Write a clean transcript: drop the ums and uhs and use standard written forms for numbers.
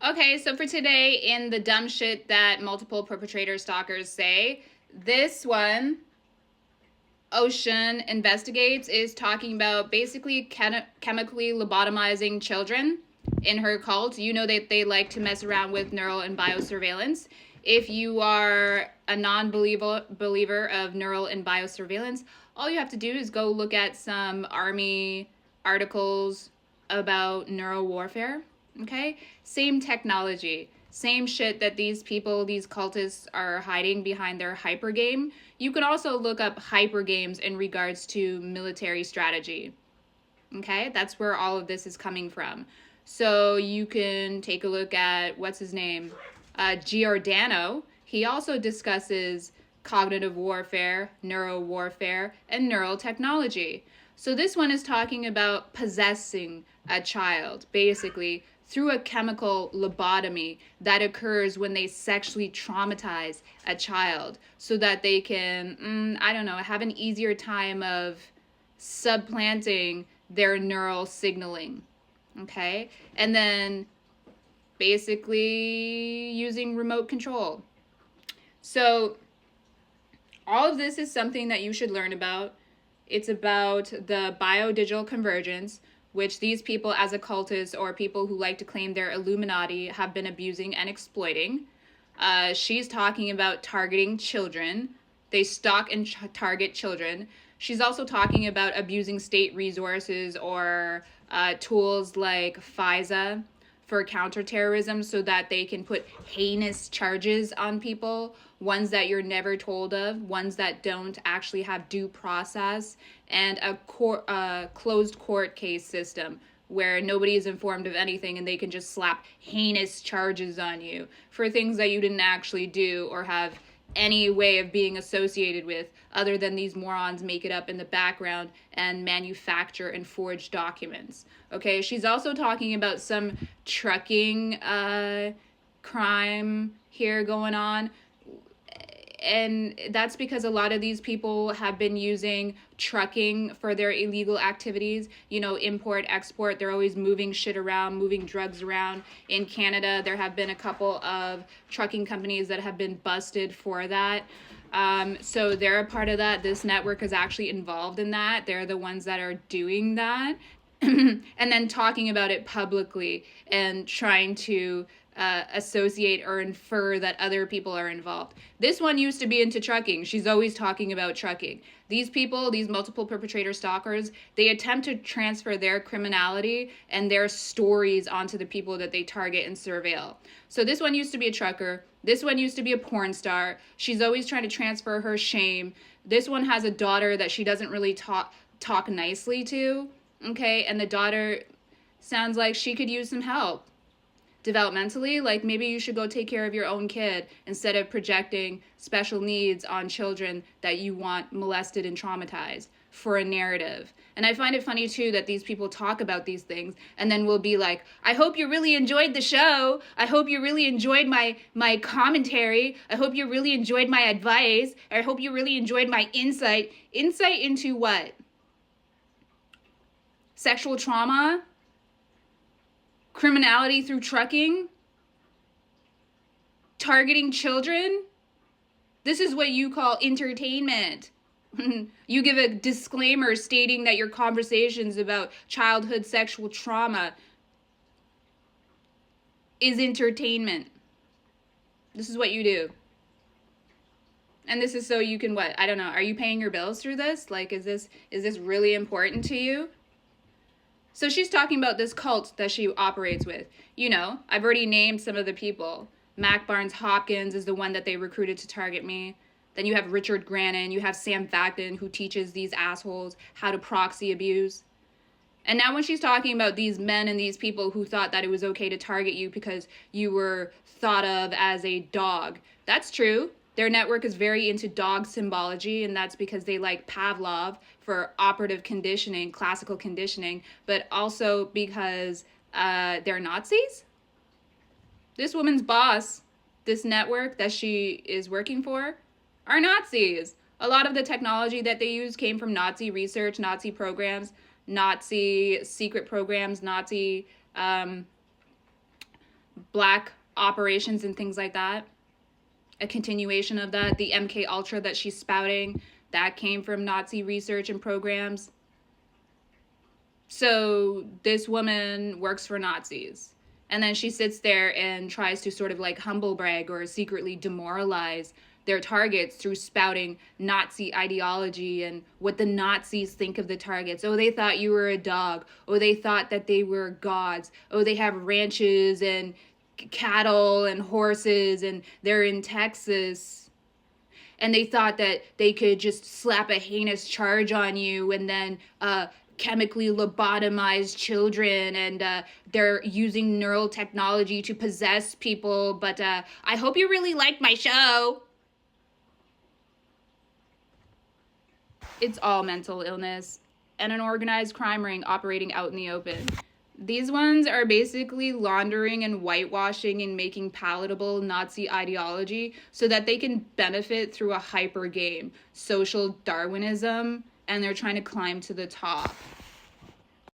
Okay, so for today, in the dumb shit that multiple perpetrator stalkers say, this one, Ocean Investigates, is talking about basically chemically lobotomizing children in her cult. You know that they like to mess around with neural and biosurveillance. If you are a non-believer of neural and biosurveillance, all you have to do is go look at some army articles about neural warfare. Okay? Same technology, same shit that these people, these cultists, are hiding behind their hyper game. You can also look up hyper games in regards to military strategy. Okay? That's where all of this is coming from. So you can take a look at, what's his name? Giordano. He also discusses cognitive warfare, neuro warfare, and neural technology. So this one is talking about possessing a child, basically, through a chemical lobotomy that occurs when they sexually traumatize a child so that they can, I don't know, have an easier time of supplanting their neural signaling. Okay? And then basically using remote control. So all of this is something that you should learn about. It's about the biodigital convergence, which these people as occultists or people who like to claim they're Illuminati have been abusing and exploiting. She's talking about targeting children. They stalk and target children. She's also talking about abusing state resources or tools like FISA for counterterrorism so that they can put heinous charges on people, ones that you're never told of, ones that don't actually have due process, and a closed court case system where nobody is informed of anything and they can just slap heinous charges on you for things that you didn't actually do or have any way of being associated with other than these morons make it up in the background and manufacture and forge documents. Okay, she's also talking about some trucking crime here going on, and that's because a lot of these people have been using trucking for their illegal activities, import, export. They're always moving shit around, moving drugs around. In Canada, there have been a couple of trucking companies that have been busted for that. So they're a part of that. This network is actually involved in that. They're the ones that are doing that. And then talking about it publicly and trying to associate or infer that other people are involved. This one used to be into trucking. She's always talking about trucking. These people, these multiple perpetrator stalkers, they attempt to transfer their criminality and their stories onto the people that they target and surveil. So this one used to be a trucker. This one used to be a porn star. She's always trying to transfer her shame. This one has a daughter that she doesn't really talk nicely to. Okay, and the daughter sounds like she could use some help developmentally. Like, maybe you should go take care of your own kid instead of projecting special needs on children that you want molested and traumatized for a narrative. And I find it funny too that these people talk about these things and then will be like, I hope you really enjoyed the show. I hope you really enjoyed my commentary. I hope you really enjoyed my advice. I hope you really enjoyed my insight. Insight into what? Sexual trauma, criminality through trucking, targeting children. This is what you call entertainment. You give a disclaimer stating that your conversations about childhood sexual trauma is entertainment. This is what you do. And this is so you can what? I don't know. Are you paying your bills through this? Like, is this really important to you? So she's talking about this cult that she operates with. I've already named some of the people. Mac Barnes Hopkins is the one that they recruited to target me. Then you have Richard Grannon. You have Sam Vaknin, who teaches these assholes how to proxy abuse. And now when she's talking about these men and these people who thought that it was okay to target you because you were thought of as a dog, that's true. Their network is very into dog symbology, and that's because they like Pavlov for operative conditioning, classical conditioning, but also because they're Nazis. This woman's boss, this network that she is working for, are Nazis. A lot of the technology that they use came from Nazi research, Nazi programs, Nazi secret programs, Nazi black operations and things like that. A continuation of that. The MK Ultra that she's spouting, that came from Nazi research and programs. So this woman works for Nazis. And then she sits there and tries to sort of like humble brag or secretly demoralize their targets through spouting Nazi ideology and what the Nazis think of the targets. Oh, they thought you were a dog. Oh, they thought that they were gods. Oh, they have ranches and cattle and horses and they're in Texas. And they thought that they could just slap a heinous charge on you and then chemically lobotomize children, and they're using neural technology to possess people. But I hope you really like my show. It's all mental illness and an organized crime ring operating out in the open. These ones are basically laundering and whitewashing and making palatable Nazi ideology so that they can benefit through a hyper game, social Darwinism, and they're trying to climb to the top.